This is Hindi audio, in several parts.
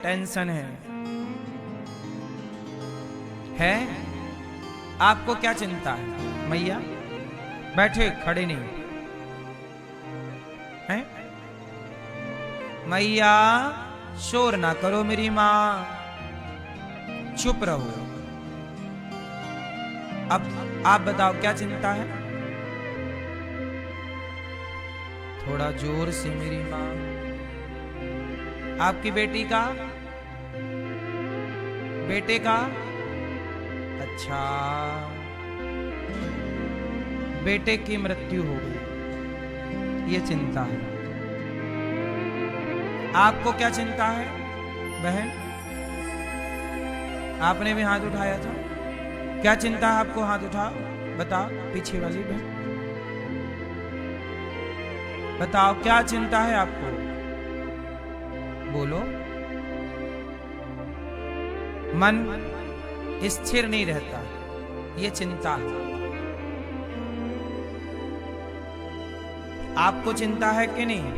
टेंशन है? आपको क्या चिंता है? मैया बैठे, खड़े नहीं हैं? मैया शोर ना करो मेरी मां, चुप रहो। अब आप बताओ क्या चिंता है? थोड़ा जोर से मेरी मां। आपकी बेटी का, बेटे का? अच्छा, बेटे की मृत्यु हो गई, ये चिंता है। आपको क्या चिंता है बहन? आपने भी हाथ उठाया था, क्या चिंता है आपको? हाथ उठाओ, बताओ। पीछे वाली बहन बताओ, क्या चिंता है आपको? बोलो। मन स्थिर नहीं रहता, ये चिंता है। आपको चिंता है कि नहीं?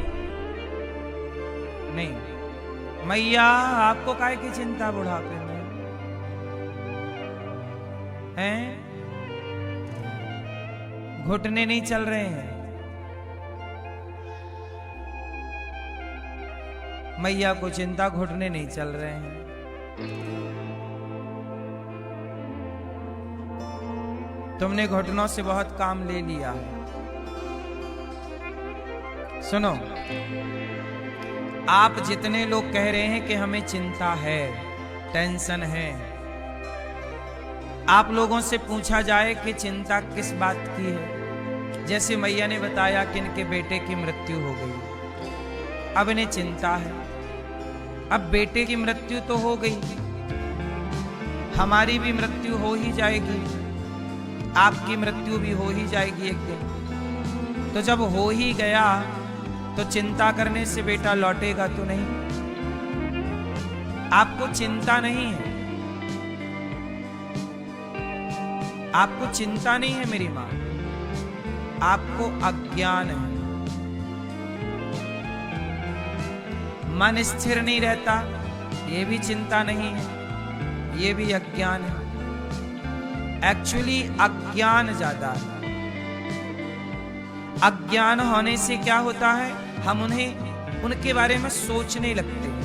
नहीं। मैया आपको काहे की चिंता बुढ़ापे में हैं? घुटने नहीं चल रहे हैं? मैया को चिंता, घुटने नहीं चल रहे हैं। तुमने घुटनों से बहुत काम ले लिया है। सुनो, आप जितने लोग कह रहे हैं कि हमें चिंता है, टेंशन है, आप लोगों से पूछा जाए कि चिंता किस बात की है? जैसे मैया ने बताया कि इनके बेटे की मृत्यु हो गई, अब इन्हें चिंता है। अब बेटे की मृत्यु तो हो गई, हमारी भी मृत्यु हो ही जाएगी, आपकी मृत्यु भी हो ही जाएगी एक दिन। तो जब हो ही गया तो चिंता करने से बेटा लौटेगा तो नहीं। आपको चिंता नहीं है, आपको चिंता नहीं है मेरी मां, आपको अज्ञान है। मन स्थिर नहीं रहता, ये भी चिंता नहीं है, ये भी अज्ञान है। एक्चुअली अज्ञान ज्यादा है। अज्ञान होने से क्या होता है? हम उनके बारे में सोचने लगते हैं।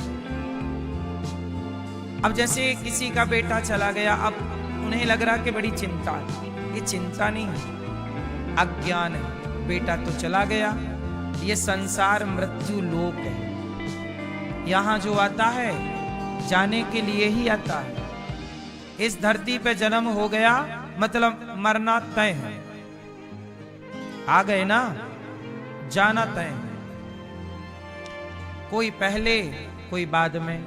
अब जैसे किसी का बेटा चला गया, अब उन्हें लग रहा कि बड़ी चिंता है। ये चिंता नहीं है, अज्ञान है। बेटा तो चला गया, ये संसार मृत्यु लोक है। यहां जो आता है जाने के लिए ही आता है। इस धरती पे जन्म हो गया मतलब मरना तय है। आ गए ना, जाना तय है। कोई पहले कोई बाद में,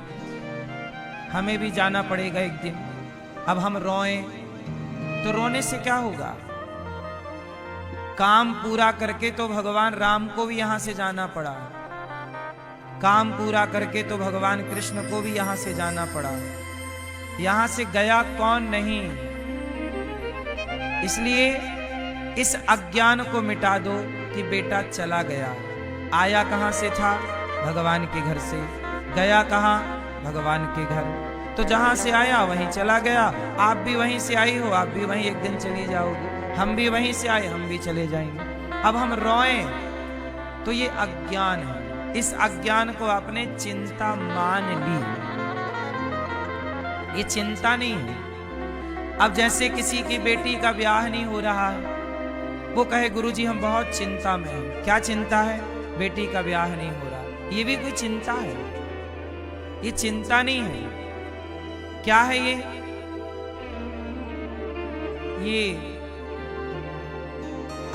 हमें भी जाना पड़ेगा एक दिन। अब हम रोएं तो रोने से क्या होगा? काम पूरा करके तो भगवान राम को भी यहां से जाना पड़ा, काम पूरा करके तो भगवान कृष्ण को भी यहां से जाना पड़ा। यहां से गया कौन नहीं। इसलिए इस अज्ञान को मिटा दो कि बेटा चला गया। आया कहां से था? भगवान के घर से। गया कहां? भगवान के घर। तो जहां से आया वहीं चला गया। आप भी वहीं से आई हो, आप भी वहीं एक दिन चली जाओगी। हम भी वहीं से आए, हम भी चले जाएंगे। अब हम रोएं तो ये अज्ञान है। इस अज्ञान को आपने चिंता मान ली, ये चिंता नहीं है। अब जैसे किसी की बेटी का ब्याह नहीं हो रहा है, वो कहे गुरुजी हम बहुत चिंता में हैं। क्या चिंता है? बेटी का ब्याह नहीं हो रहा। ये भी कोई चिंता है? ये चिंता नहीं है। क्या है ये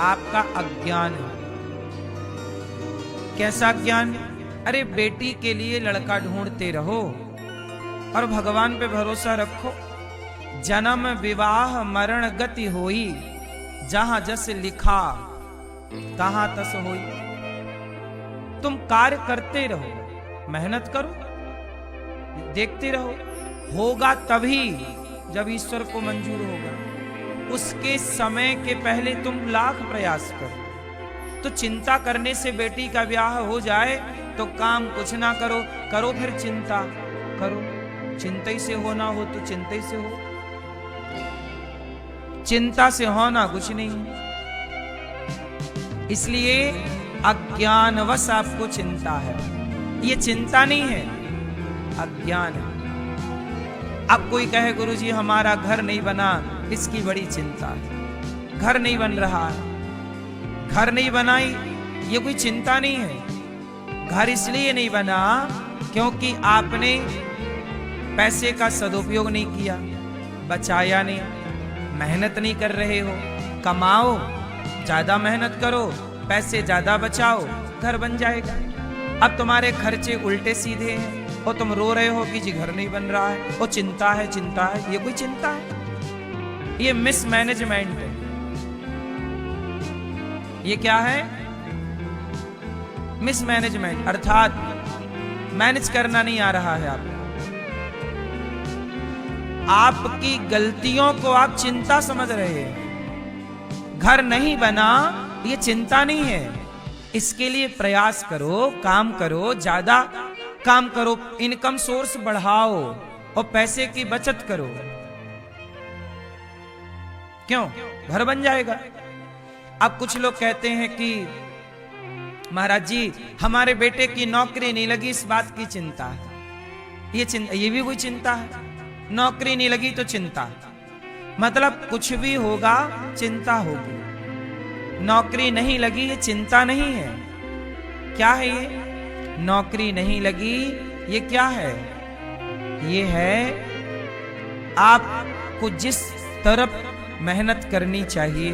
आपका अज्ञान है। कैसा ज्ञान? अरे बेटी के लिए लड़का ढूंढते रहो और भगवान पे भरोसा रखो। जन्म विवाह मरण गति होई, जहां जस लिखा तहां तस होई। तुम कार्य करते रहो, मेहनत करो, देखते रहो। होगा तभी जब ईश्वर को मंजूर होगा। उसके समय के पहले तुम लाख प्रयास करो। तो चिंता करने से बेटी का ब्याह हो जाए तो काम कुछ ना करो, करो फिर चिंता। करो, चिंता ही से होना हो तो चिंता ही से हो, चिंता से होना कुछ नहीं है। इसलिए अज्ञानवश आपको चिंता है, ये चिंता नहीं है, अज्ञान है। अब कोई कहे गुरुजी हमारा घर नहीं बना, इसकी बड़ी चिंता है, घर नहीं बन रहा है, घर नहीं बनाई, ये कोई चिंता नहीं है। घर इसलिए नहीं बना क्योंकि आपने पैसे का सदुपयोग नहीं किया, बचाया नहीं, मेहनत नहीं कर रहे हो। कमाओ, ज्यादा मेहनत करो, पैसे ज्यादा बचाओ, घर बन जाएगा। अब तुम्हारे खर्चे उल्टे सीधे हैं और तुम रो रहे हो कि जी घर नहीं बन रहा है, वो चिंता है, चिंता है। ये कोई चिंता है? ये मिसमैनेजमेंट है। ये क्या है? मिसमैनेजमेंट, अर्थात मैनेज करना नहीं आ रहा है आपको। आपकी गलतियों को आप चिंता समझ रहे हैं। घर नहीं बना, ये चिंता नहीं है। इसके लिए प्रयास करो, काम करो, ज्यादा काम करो, इनकम सोर्स बढ़ाओ और पैसे की बचत करो। क्यों? घर बन जाएगा। अब कुछ लोग कहते हैं कि महाराज जी हमारे बेटे की नौकरी नहीं लगी, इस बात की चिंता है। ये भी कोई चिंता है? नौकरी नहीं लगी तो चिंता, मतलब कुछ भी होगा चिंता होगी। नौकरी नहीं लगी ये चिंता नहीं है। क्या है ये? नौकरी नहीं लगी ये क्या है? ये है आपको जिस तरफ मेहनत करनी चाहिए,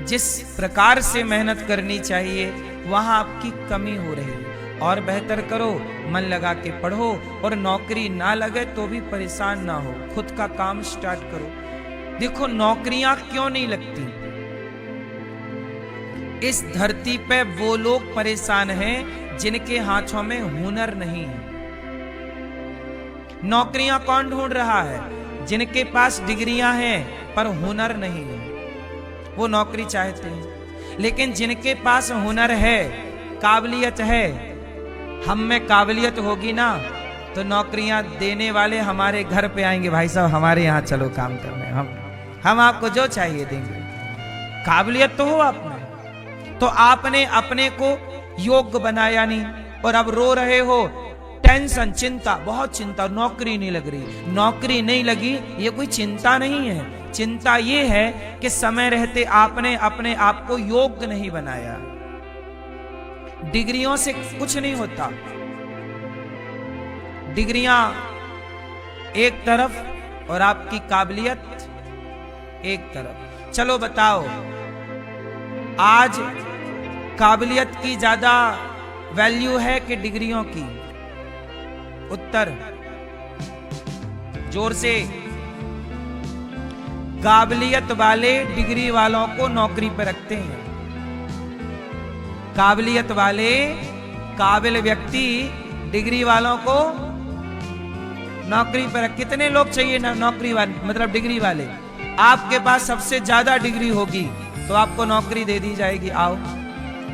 जिस प्रकार से मेहनत करनी चाहिए, वहां आपकी कमी हो रही है। और बेहतर करो, मन लगा के पढ़ो, और नौकरी ना लगे तो भी परेशान ना हो, खुद का काम स्टार्ट करो। देखो नौकरियां क्यों नहीं लगती? इस धरती पे वो लोग परेशान हैं जिनके हाथों में हुनर नहीं है। नौकरियां कौन ढूंढ रहा है? जिनके पास डिग्रियां हैं पर हुनर नहीं है, वो नौकरी चाहते हैं। लेकिन जिनके पास हुनर है, काबिलियत है, हम में काबिलियत होगी ना तो नौकरियां देने वाले हमारे घर पे आएंगे, भाई साहब हमारे यहाँ चलो काम करने, हम आपको जो चाहिए देंगे। काबिलियत तो हो आप में, तो आपने अपने को योग्य बनाया नहीं और अब रो रहे हो। टेंशन, चिंता, बहुत चिंता, नौकरी नहीं लग रही। नौकरी नहीं लगी ये कोई चिंता नहीं है। चिंता ये है कि समय रहते आपने अपने आप को योग्य नहीं बनाया। डिग्रियों से कुछ नहीं होता। डिग्रियां एक तरफ और आपकी काबिलियत एक तरफ। चलो बताओ, आज काबिलियत की ज्यादा वैल्यू है कि डिग्रियों की? उत्तर जोर से। काबिलियत वाले डिग्री वालों को नौकरी पर रखते हैं। काबिलियत वाले, काबिल व्यक्ति डिग्री वालों को नौकरी पर। कितने लोग चाहिए ना नौकरी वाले, मतलब डिग्री वाले? आपके पास सबसे ज्यादा डिग्री होगी तो आपको नौकरी दे दी जाएगी। आओ,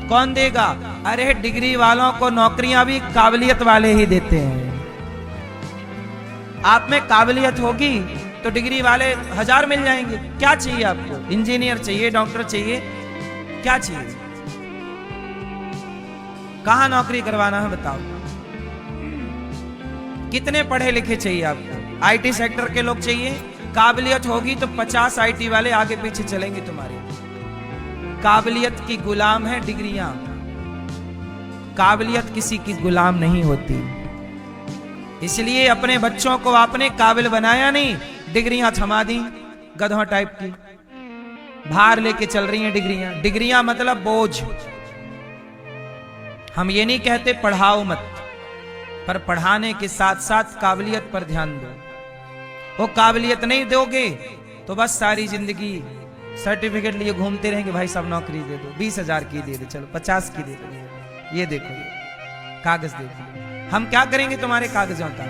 कौन देगा? अरे डिग्री वालों को नौकरियां भी काबिलियत वाले ही देते हैं। आप में काबिलियत होगी तो डिग्री वाले 1000 मिल जाएंगे। क्या चाहिए आपको? इंजीनियर चाहिए, डॉक्टर चाहिए, क्या चाहिए? कहां नौकरी करवाना है बताओ? कितने पढ़े लिखे चाहिए आपको? आईटी सेक्टर के लोग चाहिए। काबिलियत होगी तो 50 आईटी वाले आगे पीछे चलेंगे तुम्हारे। काबिलियत की गुलाम है डिग्रियां। काबिलियत किसी की गुलाम नहीं होती। इसलिए अपने बच्चों को आपने काबिल बनाया नहीं, डिग्रियां थमा दी गधों टाइप की, भार लेके चल रही हैं डिग्रियां। डिग्रियां मतलब बोझ। हम ये नहीं कहते पढ़ाओ मत, पर पढ़ाने के साथ साथ काबिलियत पर ध्यान दो। वो काबिलियत नहीं दोगे तो बस सारी जिंदगी सर्टिफिकेट लिए घूमते रहेंगे। भाई साहब नौकरी दे दो, 20,000 की दे दो, चलो 50 की दे दो, ये देखो ये कागज देखो। हम क्या करेंगे तुम्हारे कागजों का?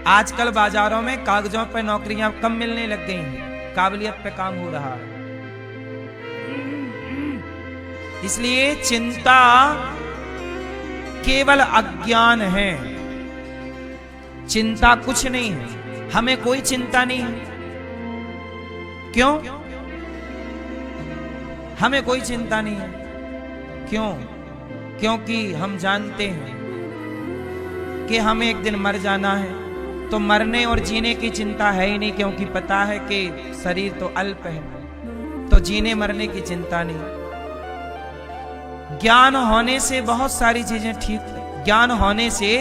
आजकल बाजारों में कागजों पर नौकरियां कम मिलने लग गई हैं, काबिलियत पे काम हो रहा है। इसलिए चिंता केवल अज्ञान है, चिंता कुछ नहीं है, हमें कोई चिंता नहीं है। क्यों? हमें कोई चिंता नहीं है। क्यों? क्योंकि हम जानते हैं कि हमें एक दिन मर जाना है, तो मरने और जीने की चिंता है ही नहीं, क्योंकि पता है कि शरीर तो अल्प है, तो जीने मरने की चिंता नहीं। ज्ञान होने से बहुत सारी चीजें ठीक है, ज्ञान होने से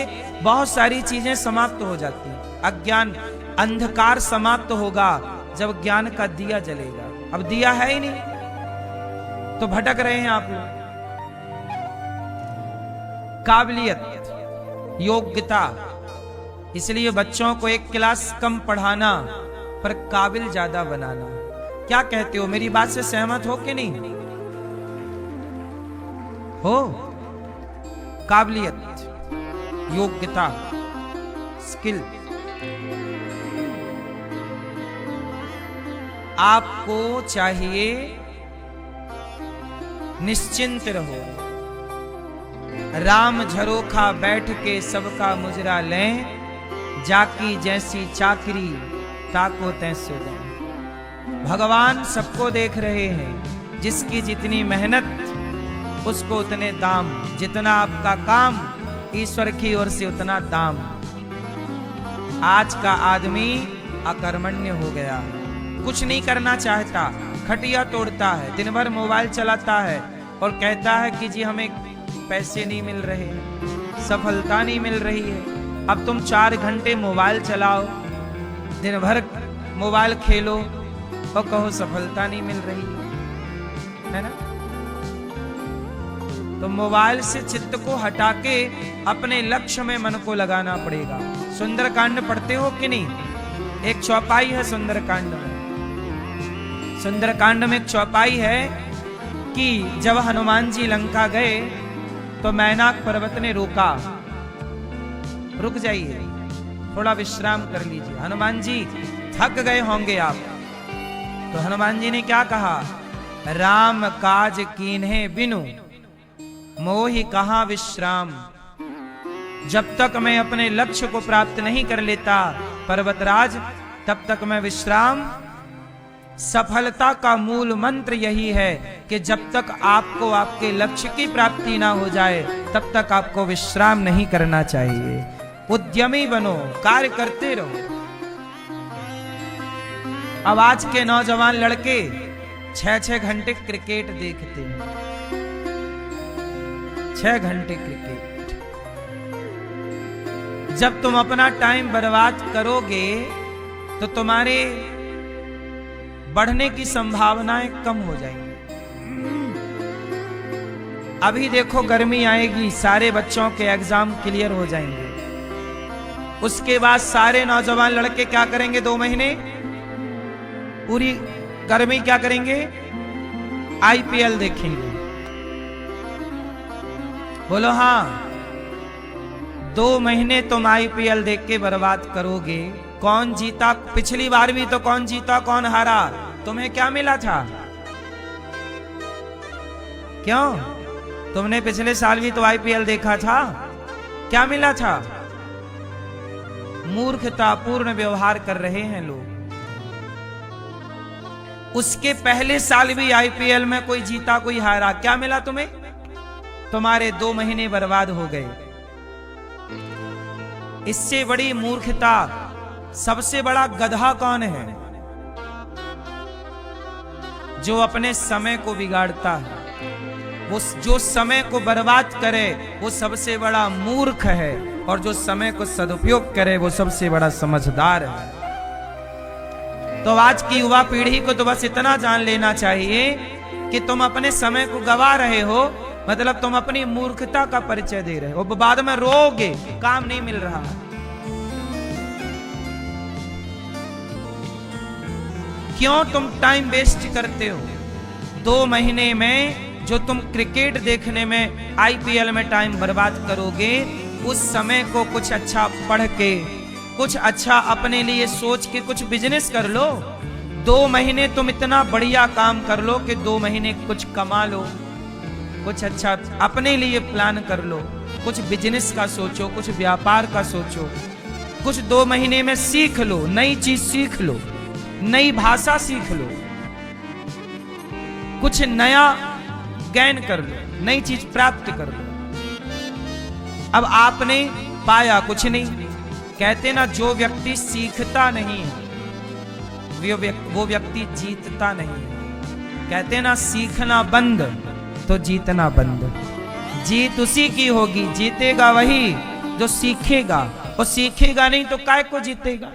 बहुत सारी चीजें समाप्त हो जाती हैं। अज्ञान, अंधकार समाप्त होगा जब ज्ञान का दिया जलेगा। अब दिया है ही नहीं, तो भटक रहे हैं आप लोग। काबिलियत, योग्यता, इसलिए बच्चों को एक क्लास कम पढ़ाना पर काबिल ज्यादा बनाना। क्या कहते हो, मेरी बात से सहमत हो कि नहीं हो? काबिलियत, योग्यता, स्किल, आपको चाहिए निश्चिंत रहो। राम झरोखा बैठ के सबका मुजरा लें, जाकी जैसी चाकरी ताको तैसो दें। भगवान सबको देख रहे हैं, जिसकी जितनी मेहनत उसको उतने दाम, जितना आपका काम ईश्वर की ओर से उतना दाम। आज का आदमी अकर्मण्य हो गया, कुछ नहीं करना चाहता, खटिया तोड़ता है, दिन भर मोबाइल चलाता है और कहता है कि जी हमें पैसे नहीं मिल रहे, सफलता नहीं मिल रही है। अब तुम 4 घंटे मोबाइल चलाओ, दिन भर मोबाइल खेलो और कहो सफलता नहीं मिल रही है ना? तो मोबाइल से चित्त को हटा के अपने लक्ष्य में मन को लगाना पड़ेगा। सुंदरकांड पढ़ते हो कि नहीं? एक चौपाई है सुंदरकांड में। सुंदरकांड में एक चौपाई है कि जब हनुमान जी लंका गए तो मैनाक पर्वत ने रोका, रुक जाइए, थोड़ा विश्राम कर लीजिए, हनुमान जी थक गए होंगे आप। तो हनुमान जी ने क्या कहा? राम काज कीन्हे बिनु मोहि कहां विश्राम। जब तक मैं अपने लक्ष्य को प्राप्त नहीं कर लेता पर्वतराज, तब तक मैं विश्राम। सफलता का मूल मंत्र यही है कि जब तक आपको आपके लक्ष्य की प्राप्ति ना हो जाए तब तक आपको विश्राम नहीं करना चाहिए। उद्यमी बनो, कार्य करते रहो। अब आज के नौजवान लड़के 6-6 घंटे क्रिकेट देखते हैं, 6 घंटे क्रिकेट। जब तुम अपना टाइम बर्बाद करोगे तो तुम्हारे बढ़ने की संभावनाएं कम हो जाएंगी। अभी देखो गर्मी आएगी, सारे बच्चों के एग्जाम क्लियर हो जाएंगे, उसके बाद सारे नौजवान लड़के क्या करेंगे? 2 महीने पूरी गर्मी क्या करेंगे? आईपीएल देखेंगे। बोलो हाँ, 2 महीने तुम आईपीएल देख के बर्बाद करोगे। कौन जीता? पिछली बार भी तो कौन जीता कौन हारा? तुम्हें क्या मिला था? क्यों? तुमने पिछले साल भी तो आईपीएल देखा था, क्या मिला था? मूर्खतापूर्ण व्यवहार कर रहे हैं लोग। उसके पहले साल भी आईपीएल में कोई जीता कोई हारा, क्या मिला तुम्हें? तुम्हारे 2 महीने बर्बाद हो गए। इससे बड़ी मूर्खता, सबसे बड़ा गधा कौन है? जो अपने समय को बिगाड़ता है, वो जो समय को बर्बाद करे वो सबसे बड़ा मूर्ख है, और जो समय को सदुपयोग करे वो सबसे बड़ा समझदार है। तो आज की युवा पीढ़ी को तो बस इतना जान लेना चाहिए कि तुम अपने समय को गवा रहे हो, मतलब तुम अपनी मूर्खता का परिचय दे रहे हो। बाद में रोगे, काम नहीं मिल रहा। क्यों तुम टाइम वेस्ट करते हो? 2 महीने में जो तुम क्रिकेट देखने में, आईपीएल में टाइम बर्बाद करोगे, उस समय को कुछ अच्छा पढ़ के, कुछ अच्छा अपने लिए सोच के कुछ बिजनेस कर लो। 2 महीने तुम इतना बढ़िया काम कर लो कि 2 महीने कुछ कमा लो, कुछ अच्छा अपने लिए प्लान कर लो। कुछ बिजनेस का सोचो, कुछ व्यापार का सोचो, कुछ 2 महीने में सीख लो, नई चीज सीख लो, नई भाषा सीख लो, कुछ नया ज्ञान कर लो, नई चीज प्राप्त कर लो। अब आपने पाया कुछ नहीं। कहते ना, जो व्यक्ति सीखता नहीं है वो व्यक्ति जीतता नहीं है। कहते ना, सीखना बंद तो जीतना बंद। जीत उसी की होगी, जीतेगा वही जो सीखेगा, और सीखेगा नहीं तो काय को जीतेगा।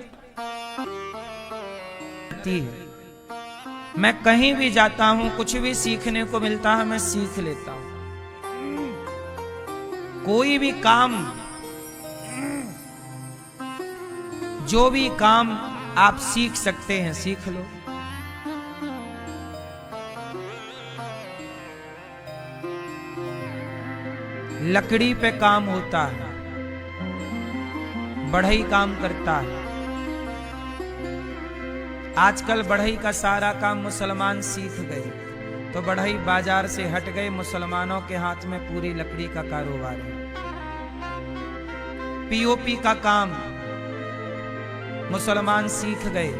मैं कहीं भी जाता हूं, कुछ भी सीखने को मिलता है मैं सीख लेता हूं। कोई भी काम, जो भी काम आप सीख सकते हैं सीख लो। लकड़ी पे काम होता है, बढ़ई काम करता है। आजकल बढ़ई का सारा काम मुसलमान सीख गए, तो बढ़ई बाजार से हट गए, मुसलमानों के हाथ में पूरी लकड़ी का कारोबार है। पीओपी का काम मुसलमान सीख गए।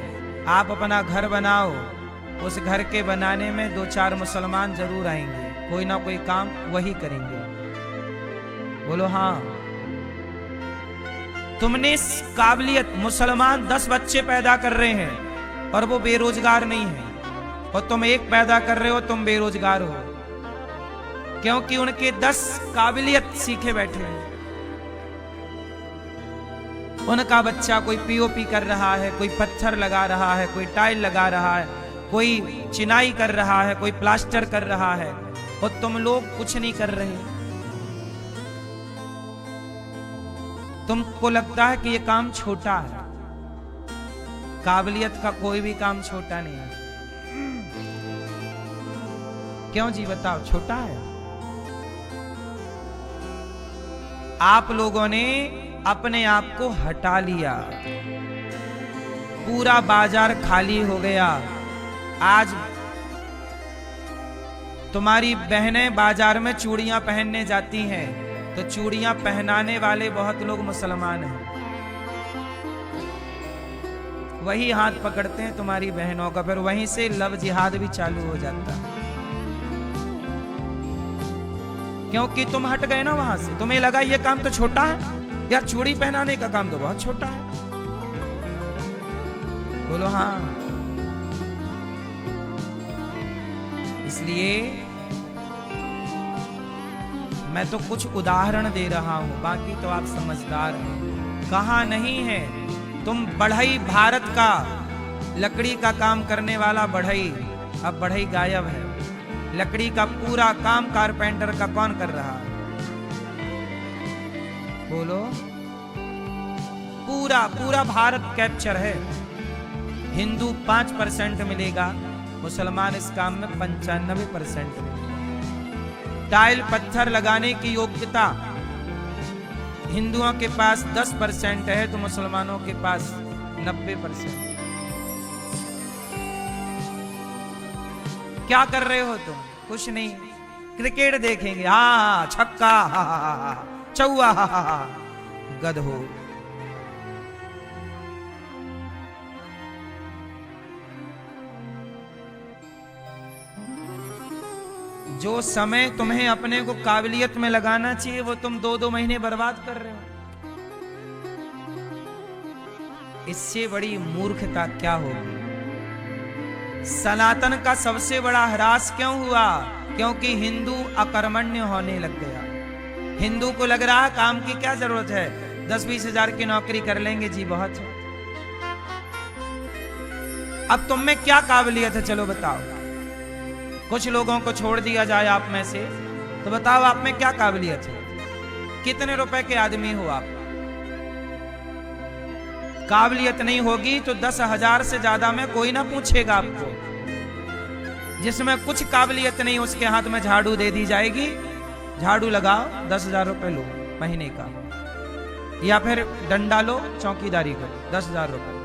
आप अपना घर बनाओ, उस घर के बनाने में 2-4 मुसलमान जरूर आएंगे, कोई ना कोई काम वही करेंगे। बोलो हाँ। तुमने काबिलियत, मुसलमान 10 बच्चे पैदा कर रहे हैं और वो बेरोजगार नहीं है, और तुम 1 पैदा कर रहे हो, तुम बेरोजगार हो, क्योंकि उनके 10 काबिलियत सीखे बैठे हैं। उनका बच्चा कोई पीओपी कर रहा है, कोई पत्थर लगा रहा है, कोई टाइल लगा रहा है, कोई चिनाई कर रहा है, कोई प्लास्टर कर रहा है, और तुम लोग कुछ नहीं कर रहे। तुमको लगता है कि ये काम छोटा है। काबिलियत का कोई भी काम छोटा नहीं है। क्यों जी बताओ, छोटा है? आप लोगों ने अपने आप को हटा लिया, पूरा बाजार खाली हो गया। आज तुम्हारी बहनें बाजार में चूड़ियां पहनने जाती हैं, तो चूड़ियां पहनाने वाले बहुत लोग मुसलमान हैं। वही हाथ पकड़ते हैं तुम्हारी बहनों का, फिर वहीं से लव जिहाद भी चालू हो जाता है। क्योंकि तुम हट गए ना वहां से। तुम्हें लगा ये काम तो छोटा है यार, चूड़ी पहनाने का काम तो बहुत छोटा है। बोलो हाँ। इसलिए मैं तो कुछ उदाहरण दे रहा हूं, बाकी तो आप समझदार हैं। कहां नहीं है तुम। बढ़ई भारत का लकड़ी का काम करने वाला बढ़ई, अब बढ़ई गायब है। लकड़ी का पूरा काम कारपेंटर का कौन कर रहा है? बोलो। पूरा भारत कैप्चर है। हिंदू 5% मिलेगा, मुसलमान इस काम में 95% मिलेगा। टाइल पत्थर लगाने की योग्यता हिंदुओं के पास 10% है, तो मुसलमानों के पास 90%। क्या कर रहे हो तुम? कुछ नहीं, क्रिकेट देखेंगे। हाँ छक्का, चौवा, गधो। जो समय तुम्हें अपने को काबिलियत में लगाना चाहिए, वो तुम 2-2 महीने बर्बाद कर रहे हो। इससे बड़ी मूर्खता क्या होगी? सनातन का सबसे बड़ा ह्रास क्यों हुआ? क्योंकि हिंदू अकर्मण्य होने लग गया। हिंदू को लग रहा काम की क्या जरूरत है, 10-20 हजार की नौकरी कर लेंगे जी, बहुत है। अब तुम में क्या काबिलियत है, चलो बताओ। कुछ लोगों को छोड़ दिया जाए आप में से, तो बताओ आप में क्या काबिलियत है? कितने रुपए के आदमी हो आप? काबिलियत नहीं होगी तो 10,000 से ज्यादा में कोई ना पूछेगा आपको। जिसमें कुछ काबिलियत नहीं, उसके हाथ में झाड़ू दे दी जाएगी, झाड़ू लगाओ, 10,000 रुपए लो महीने का, या फिर डंडा लो, चौकीदारी करो, 10,000 रुपए।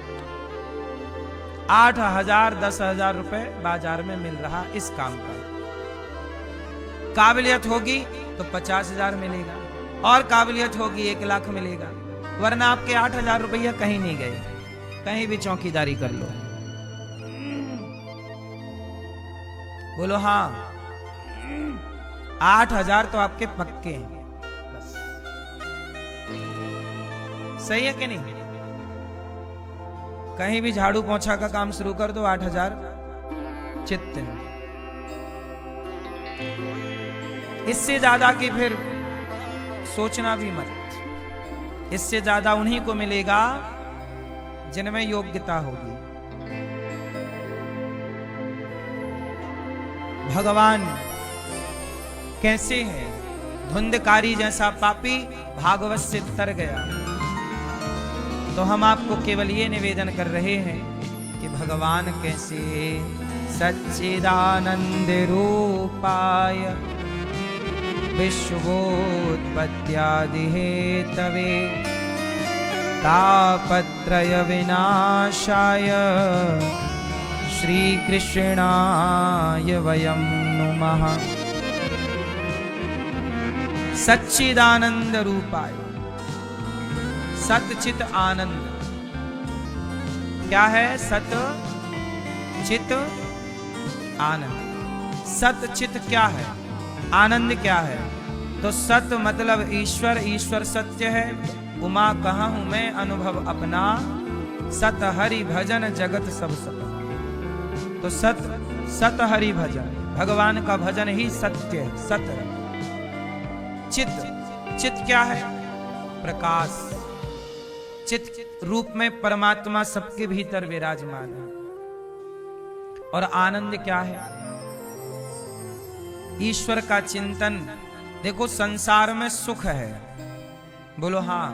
8,000 10,000 रुपए बाजार में मिल रहा इस काम का। काबिलियत होगी तो 50,000 मिलेगा। और काबिलियत होगी 1 लाख मिलेगा, वरना आपके 8,000 रुपया कहीं नहीं गए, कहीं भी चौकीदारी कर लो। बोलो हाँ, 8,000 तो आपके पक्के हैं, बस। सही है कि नहीं? कहीं भी झाड़ू पोंछा का काम शुरू कर दो, 8,000 चित्त। इससे ज्यादा की फिर सोचना भी मत। इससे ज्यादा उन्हीं को मिलेगा जिनमें योग्यता होगी। भगवान कैसे है? धुंधकारी जैसा पापी भागवत से तर गया। तो हम आपको केवल ये निवेदन कर रहे हैं कि भगवान कैसे सच्चिदानंद रूपाय विश्वोत्पत्त्यादि हेतवे तापत्रय विनाशाय श्री कृष्णाय वयं नुमः। सच्चिदानंद रूपाय, सतचित आनंद। क्या है? सत चित आनंद। सतचित क्या है? आनंद क्या है? तो सत मतलब ईश्वर, ईश्वर सत्य है। उमा कहाँ हूं मैं अनुभव अपना, सत हरि भजन जगत सब सत। तो सत, सत हरि भजन, भगवान का भजन ही सत्य है, सत है। चित, चित क्या है? प्रकाश। चित रूप में परमात्मा सबके भीतर विराजमान है। और आनंद क्या है? ईश्वर का चिंतन। देखो संसार में सुख है, बोलो हाँ।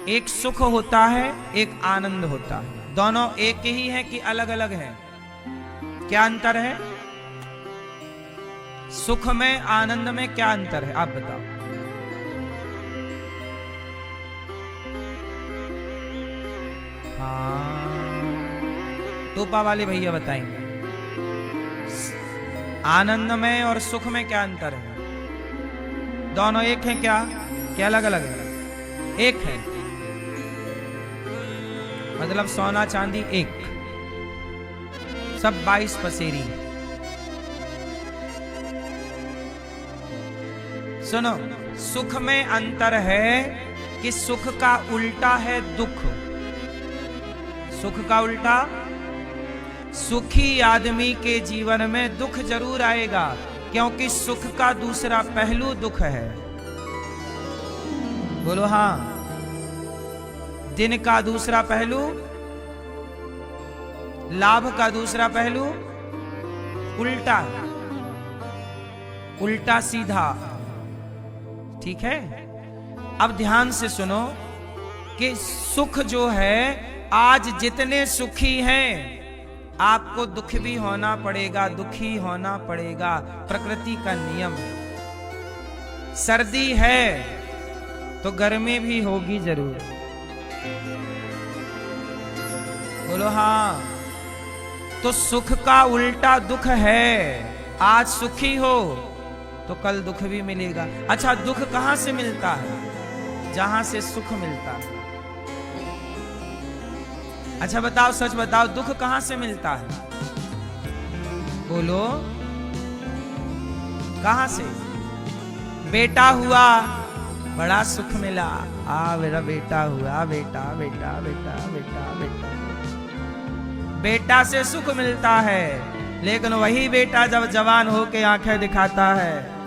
एक सुख होता है, एक आनंद होता है। दोनों एक ही है कि अलग अलग है? क्या अंतर है? सुख में आनंद में क्या अंतर है? आप बताओ। हाँ, टोपा वाले भैया बताएंगे। आनंद में और सुख में क्या अंतर है? दोनों एक हैं क्या? क्या अलग अलग है? एक है। मतलब सोना चांदी एक, सब 22 पसेरी। सुनो, सुख में अंतर है कि सुख का उल्टा है दुख। सुख का उल्टा, सुखी आदमी के जीवन में दुख जरूर आएगा, क्योंकि सुख का दूसरा पहलू दुख है। बोलो हाँ। दिन का दूसरा पहलू, लाभ का दूसरा पहलू उल्टा, उल्टा सीधा। ठीक है? अब ध्यान से सुनो कि सुख जो है, आज जितने सुखी हैं आपको दुख भी होना पड़ेगा, दुखी होना पड़ेगा, प्रकृति का नियम है। सर्दी है तो गर्मी भी होगी जरूर। बोलो हाँ। तो सुख का उल्टा दुख है। आज सुखी हो तो कल दुख भी मिलेगा। अच्छा, दुख कहां से मिलता है? जहां से सुख मिलता है। अच्छा बताओ, सच बताओ, दुख कहां से मिलता है? बोलो, कहां से? बेटा हुआ, बड़ा सुख मिला। मेरा बेटा हुआ, बेटा बेटा बेटा बेटा बेटा। बेटा से सुख मिलता है, लेकिन वही बेटा जब जवान होके आंखें दिखाता है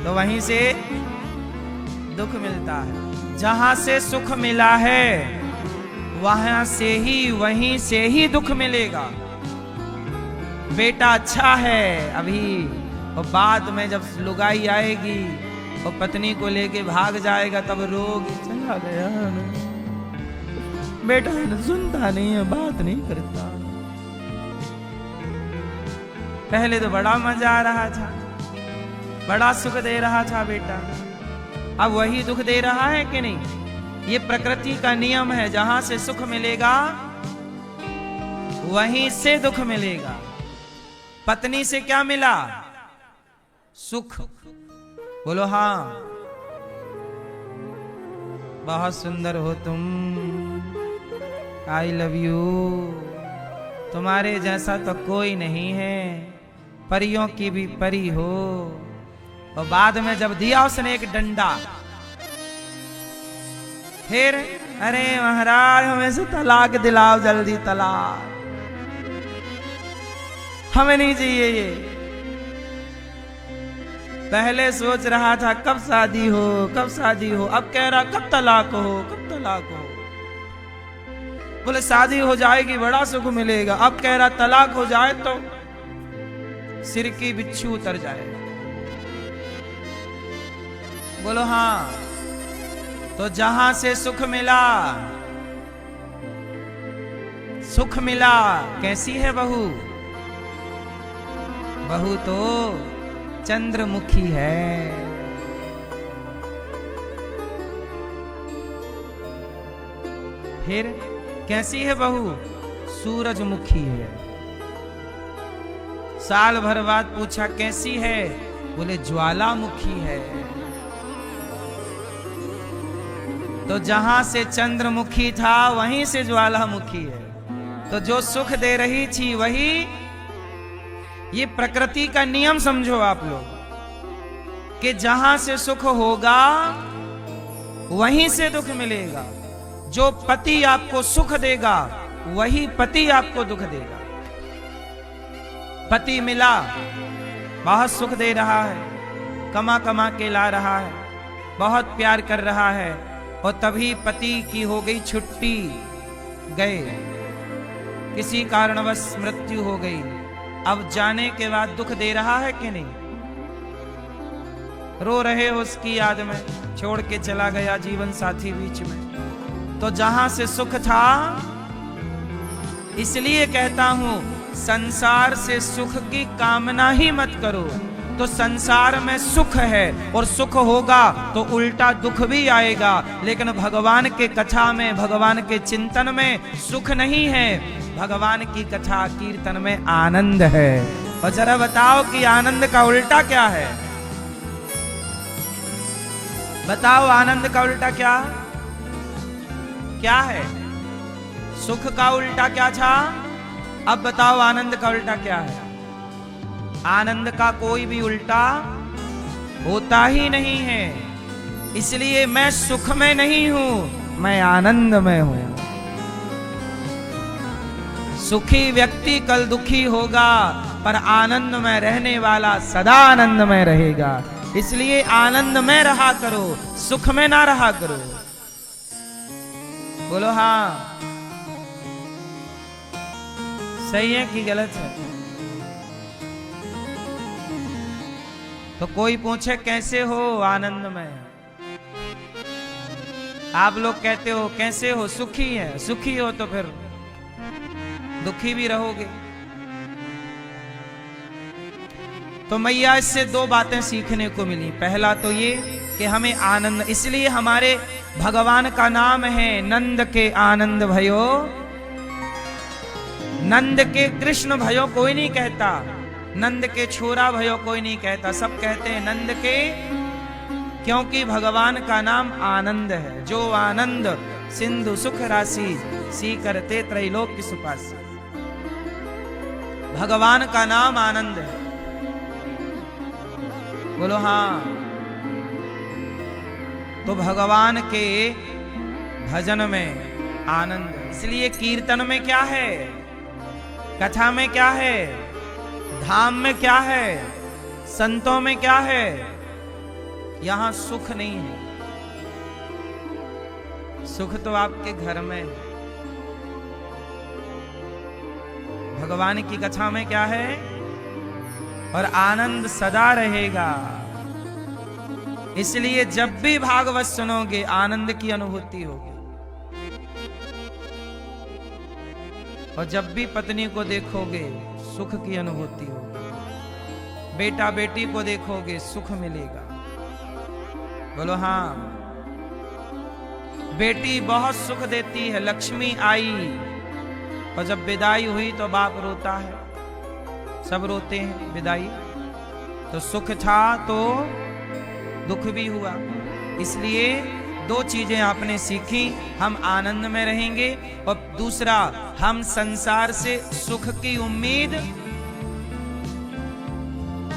तो वहीं से दुख मिलता है। जहां से सुख मिला है वहां से ही, वहीं से ही दुख मिलेगा। बेटा अच्छा है अभी, और बाद में जब लुगाई आएगी और पत्नी को लेके भाग जाएगा तब रोगी, चला गया बेटा, सुनता नहीं है, बात नहीं करता। पहले तो बड़ा मजा आ रहा था, बड़ा सुख दे रहा था बेटा, अब वही दुख दे रहा है कि नहीं? ये प्रकृति का नियम है। जहां से सुख मिलेगा वहीं से दुख मिलेगा। पत्नी से क्या मिला? सुख। बोलो हाँ, बहुत सुंदर हो तुम, आई लव यू, तुम्हारे जैसा तो कोई नहीं है, परियों की भी परी हो। और बाद में जब दिया उसने एक डंडा, फिर अरे महाराज हमें से तलाक दिलाओ, जल्दी तलाक, हमें नहीं चाहिए ये। पहले सोच रहा था कब शादी हो, कब शादी हो, अब कह रहा कब तलाक हो, कब तलाक हो। बोले शादी हो जाएगी बड़ा सुख मिलेगा, अब कह रहा तलाक हो जाए तो सिर की बिच्छू उतर जाए। बोलो हाँ, तो जहां से सुख मिला, सुख मिला, कैसी है बहू? बहू तो चंद्रमुखी है। फिर कैसी है बहू? सूरजमुखी है। साल भर बाद पूछा कैसी है? बोले ज्वालामुखी है। तो जहां से चंद्रमुखी था वहीं से ज्वालामुखी है। तो जो सुख दे रही थी वही, ये प्रकृति का नियम समझो आप लोग कि जहां से सुख होगा वहीं से दुख मिलेगा। जो पति आपको सुख देगा वही पति आपको दुख देगा। पति मिला, बहुत सुख दे रहा है, कमा कमा के ला रहा है, बहुत प्यार कर रहा है, और तभी पति की हो गई छुट्टी, गए, किसी कारणवश मृत्यु हो गई। अब जाने के बाद दुख दे रहा है कि नहीं? रो रहे हो उसकी याद में, छोड़ के चला गया जीवन साथी बीच में। तो जहां से सुख था, इसलिए कहता हूं संसार से सुख की कामना ही मत करो। तो संसार में सुख है और सुख होगा तो उल्टा दुख भी आएगा। लेकिन भगवान के कथा में, भगवान के चिंतन में सुख नहीं है, भगवान की कथा कीर्तन में आनंद है। और जरा बताओ कि आनंद का उल्टा क्या है? बताओ आनंद का उल्टा क्या क्या है? सुख का उल्टा क्या था? अब बताओ आनंद का उल्टा क्या है? आनंद का कोई भी उल्टा होता ही नहीं है। इसलिए मैं सुख में नहीं हूं, मैं आनंद में हूं। सुखी व्यक्ति कल दुखी होगा, पर आनंद में रहने वाला सदा आनंद में रहेगा। इसलिए आनंद में रहा करो, सुख में ना रहा करो। बोलो हाँ, सही है कि गलत है? तो कोई पूछे कैसे हो? आनंद में। आप लोग कहते हो कैसे हो? सुखी है। सुखी हो तो फिर दुखी भी रहोगे। तो मैया इससे दो बातें सीखने को मिली। पहला तो ये कि हमें आनंद, इसलिए हमारे भगवान का नाम है नंद के आनंद भयो। नंद के कृष्ण भयो कोई नहीं कहता, नंद के छोरा भयो कोई नहीं कहता, सब कहते हैं नंद के, क्योंकि भगवान का नाम आनंद है। जो आनंद सिंधु सुख राशि, सी करते त्रैलोक्य सुपासी। भगवान का नाम आनंद है। बोलो हाँ। तो भगवान के भजन में आनंद है। इसलिए कीर्तन में क्या है, कथा में क्या है, धाम में क्या है, संतों में क्या है? यहां सुख नहीं है। सुख तो आपके घर में है। भगवान की कथा में क्या है? और आनंद सदा रहेगा। इसलिए जब भी भागवत सुनोगे आनंद की अनुभूति होगी। और जब भी पत्नी को देखोगे सुख की अनुभूति होगी। बेटा बेटी को देखोगे सुख मिलेगा। बोलो हाँ। बेटी बहुत सुख देती है, लक्ष्मी आई, और जब विदाई हुई तो बाप रोता है, सब रोते हैं विदाई। तो सुख था तो दुख भी हुआ। इसलिए दो चीजें आपने सीखी, हम आनंद में रहेंगे और दूसरा हम संसार से सुख की उम्मीद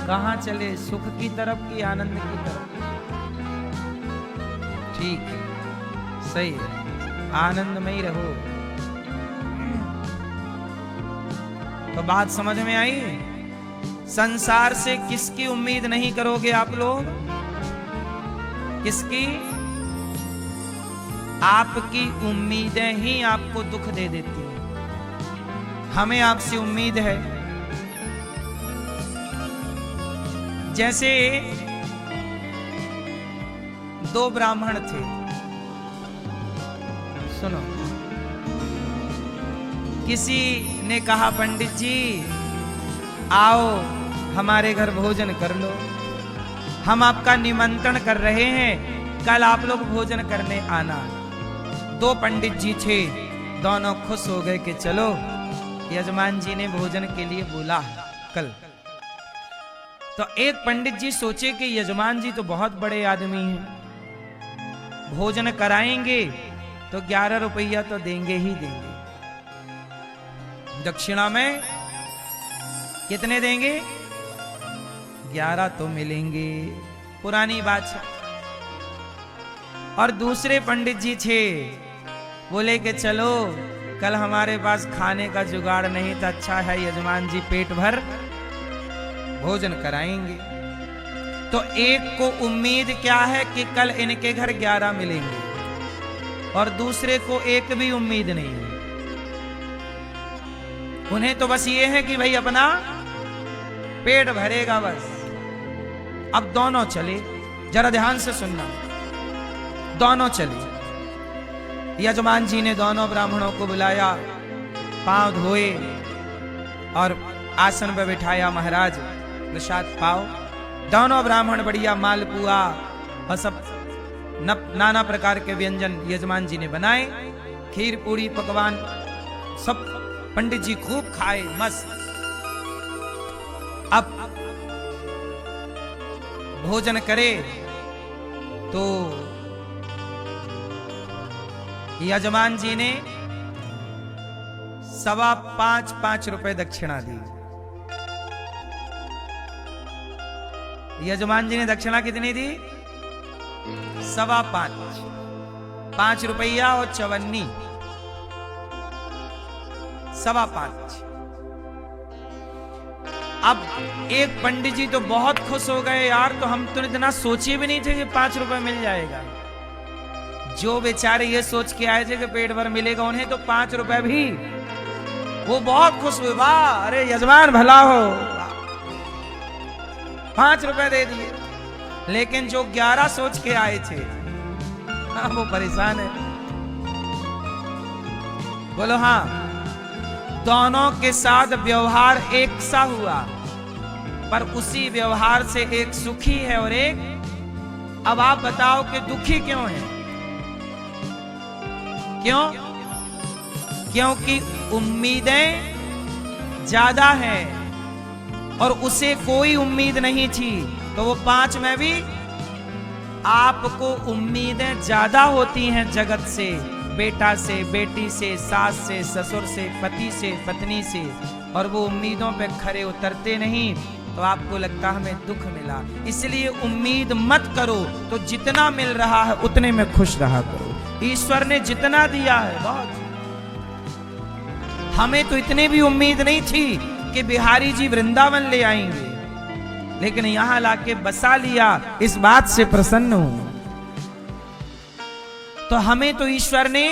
कहां चले, सुख की तरफ की आनंद की तरफ। ठीक है, सही है, आनंद में ही रहो। तो बात समझ में आई? संसार से किसकी उम्मीद नहीं करोगे आप लोग? किसकी? आपकी उम्मीदें ही आपको दुख दे देती हैं। हमें आपसे उम्मीद है। जैसे दो ब्राह्मण थे, सुनो। किसी ने कहा पंडित जी आओ हमारे घर भोजन कर लो, हम आपका निमंत्रण कर रहे हैं, कल आप लोग भोजन करने आना। दो पंडित जी थे, दोनों खुश हो गए कि चलो यजमान जी ने भोजन के लिए बोला कल। तो एक पंडित जी सोचे कि यजमान जी तो बहुत बड़े आदमी हैं, भोजन कराएंगे तो 11 रुपया तो देंगे ही देंगे। दक्षिणा में कितने देंगे? 11 तो मिलेंगे, पुरानी बात है। और दूसरे पंडित जी थे, बोले कि चलो कल हमारे पास खाने का जुगाड़ नहीं था, अच्छा है यजमान जी पेट भर भोजन कराएंगे। तो एक को उम्मीद क्या है कि कल इनके घर 11 मिलेंगे, और दूसरे को एक भी उम्मीद नहीं है। उन्हें तो बस ये है कि भाई अपना पेट भरेगा बस। अब दोनों चले, जरा ध्यान से सुनना, दोनों चले। यजमान जी ने दोनों ब्राह्मणों को बुलाया, पांव धोए और आसन पर बिठाया, महाराज प्रसाद पाओ। दोनों ब्राह्मण बढ़िया मालपुआ और सब नाना प्रकार के व्यंजन यजमान जी ने बनाए, खीर पूरी पकवान सब पंडित जी खूब खाए, मस्त। अब भोजन करे तो यजमान जी ने 5.25 रुपए दक्षिणा दी। यजमान जी ने दक्षिणा कितनी दी? 5.25, 5 रुपया और चवन्नी, 5.25। अब एक पंडित जी तो बहुत खुश हो गए, यार तो हम तो इतना सोचे भी नहीं थे कि 5 रुपए मिल जाएगा। जो बेचारे ये सोच के आए थे कि पेट भर मिलेगा, उन्हें तो 5 रुपए भी, वो बहुत खुश हुए, वाह अरे यजमान भला हो, 5 रुपए दे दिए। लेकिन जो 11 सोच के आए थे, हाँ वो परेशान है। बोलो हाँ, दोनों के साथ व्यवहार एक सा हुआ, पर उसी व्यवहार से एक सुखी है और एक, अब आप बताओ कि दुखी क्यों है? क्यों? क्योंकि उम्मीदें ज्यादा हैं और उसे कोई उम्मीद नहीं थी। तो वो 5 में भी आपको उम्मीदें ज्यादा होती हैं जगत से, बेटा से, बेटी से, सास से, ससुर से, पति से, पत्नी से, और वो उम्मीदों पे खरे उतरते नहीं, तो आपको लगता हमें दुख मिला। इसलिए उम्मीद मत करो, तो जितना मिल रहा है उतने में खुश रहा करो। ईश्वर ने जितना दिया है बहुत। हमें तो इतनी भी उम्मीद नहीं थी कि बिहारी जी वृंदावन ले आएंगे, लेकिन यहां लाके बसा लिया, इस बात से प्रसन्न हूं। तो हमें तो ईश्वर ने,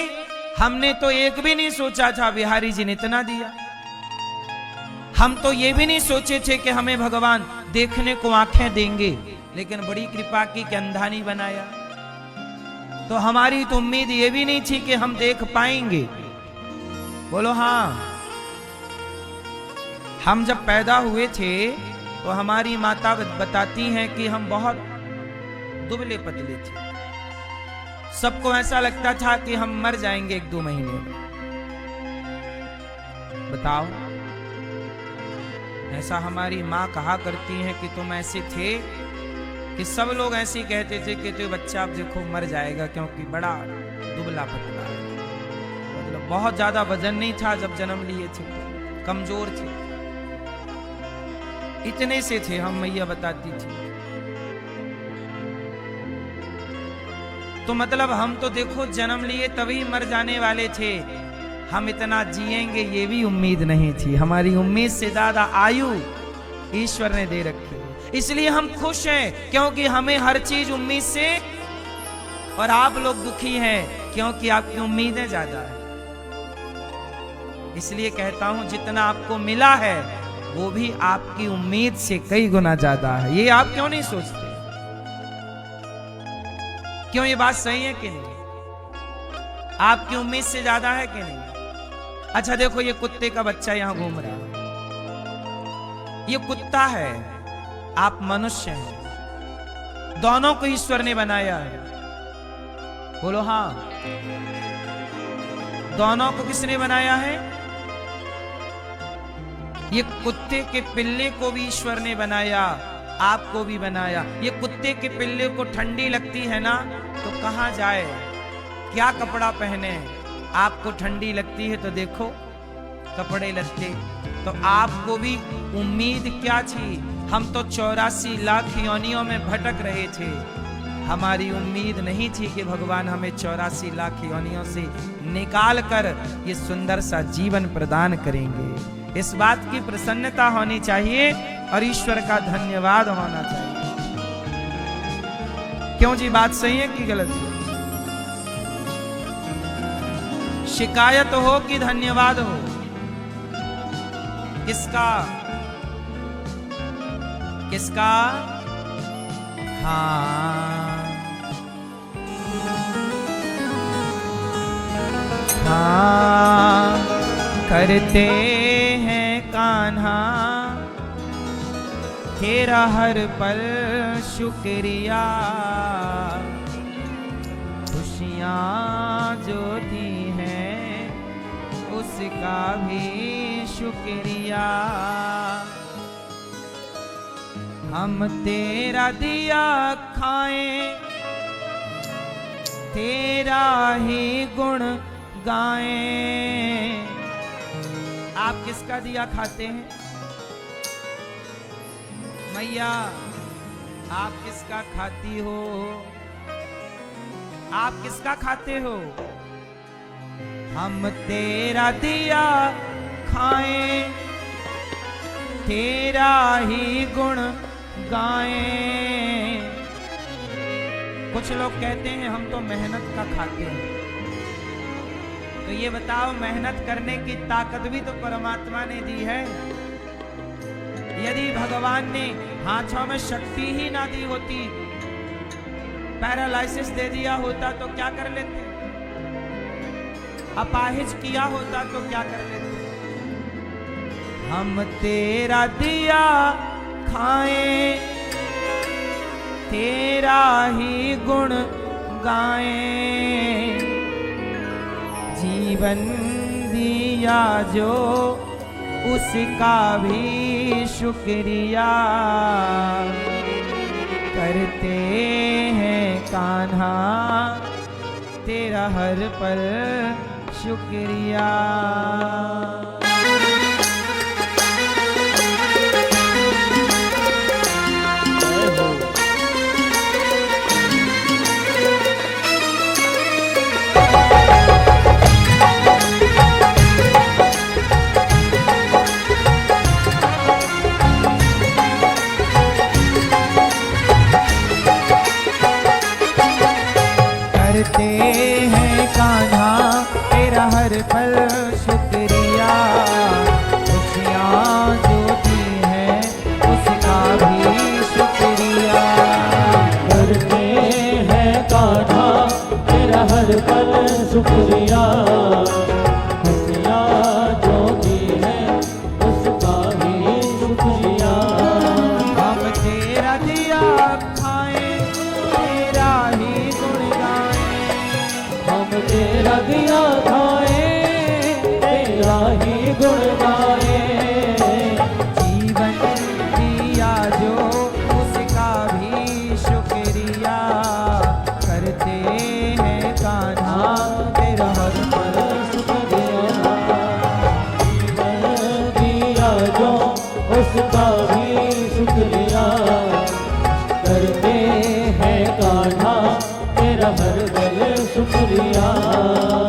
हमने तो एक भी नहीं सोचा था बिहारी जी ने इतना दिया। हम तो ये भी नहीं सोचे थे कि हमें भगवान देखने को आंखें देंगे, लेकिन बड़ी कृपा की कि अंधा नहीं बनाया। तो हमारी तो उम्मीद ये भी नहीं थी कि हम देख पाएंगे। बोलो हाँ। हम जब पैदा हुए थे तो हमारी माता बताती हैं कि हम बहुत दुबले पतले थे। सबको ऐसा लगता था कि हम मर जाएंगे 1-2 महीने में। बताओ, ऐसा हमारी माँ कहा करती हैं कि तुम ऐसे थे कि सब लोग ऐसे ही कहते थे कि तो बच्चा अब देखो मर जाएगा, क्योंकि बड़ा दुबला पतला है, मतलब बहुत ज्यादा वजन नहीं था जब जन्म लिए थे, कमजोर थे, इतने से थे हम, मैया बताती थी। तो मतलब हम तो देखो जन्म लिए तभी मर जाने वाले थे, हम इतना जिएंगे ये भी उम्मीद नहीं थी। हमारी उम्मीद से ज्यादा आयु ईश्वर ने दे रखी, इसलिए हम खुश हैं क्योंकि हमें हर चीज उम्मीद से, और आप लोग दुखी हैं क्योंकि आपकी उम्मीदें ज्यादा है। इसलिए कहता हूं जितना आपको मिला है वो भी आपकी उम्मीद से कई गुना ज्यादा है। ये आप क्यों नहीं सोचते? क्यों ये बात सही है कि नहीं? आपकी उम्मीद से ज्यादा है कि नहीं? अच्छा देखो, ये कुत्ते का बच्चा यहां घूम रहा है, ये कुत्ता है, आप मनुष्य हैं, दोनों को ईश्वर ने बनाया है। बोलो हाँ, दोनों को किसने बनाया है? ये कुत्ते के पिल्ले को भी ईश्वर ने बनाया, आपको भी बनाया। ये कुत्ते के पिल्ले को ठंडी लगती है ना, तो कहां जाए, क्या कपड़ा पहने? आपको ठंडी लगती है तो देखो कपड़े लत्ते। तो आपको भी उम्मीद क्या थी? हम तो 84 लाख योनियों में भटक रहे थे, हमारी उम्मीद नहीं थी कि भगवान हमें 84 लाख योनियों से निकाल कर ये सुंदर सा जीवन प्रदान करेंगे। इस बात की प्रसन्नता होनी चाहिए और ईश्वर का धन्यवाद होना चाहिए। क्यों जी, बात सही है कि गलत है? शिकायत हो कि धन्यवाद हो? किसका किसका? हाँ हाँ, करते हैं कान्हा तेरा हर पल शुक्रिया, खुशियाँ जो दी हैं उसका भी शुक्रिया। हम तेरा दिया खाएं, तेरा ही गुण गाएं। आप किसका दिया खाते हैं? मैया, आप किसका खाती हो? आप किसका खाते हो? हम तेरा दिया खाएं, तेरा ही गुण गाएं। कुछ लोग कहते हैं हम तो मेहनत का खाते हैं। तो ये बताओ, मेहनत करने की ताकत भी तो परमात्मा ने दी है। यदि भगवान ने हाथों में शक्ति ही ना दी होती, पैरालाइसिस दे दिया होता तो क्या कर लेते? अपाहिज किया होता तो क्या कर लेते? हम तेरा दिया खाएं, तेरा ही गुण गाएं। जीवन दिया जो उसका भी शुक्रिया, करते हैं कान्हा तेरा हर पल शुक्रिया। करते हैं कान्हा तेरा हर पल शुक्रिया, खुशियाँ जो दी हैं उसका भी शुक्रिया। करते हैं कान्हा तेरा हर पल शुक्रिया, खुशियाँ जो दी हैं उसका भी शुक्रिया। हम तेरा दिया खाएं, तेरा ही गुण गाएं। हम तेरा दिया खाएं, तेरा ही गुण गाएं। जीवन दिया जो उसका भी शुक्रिया।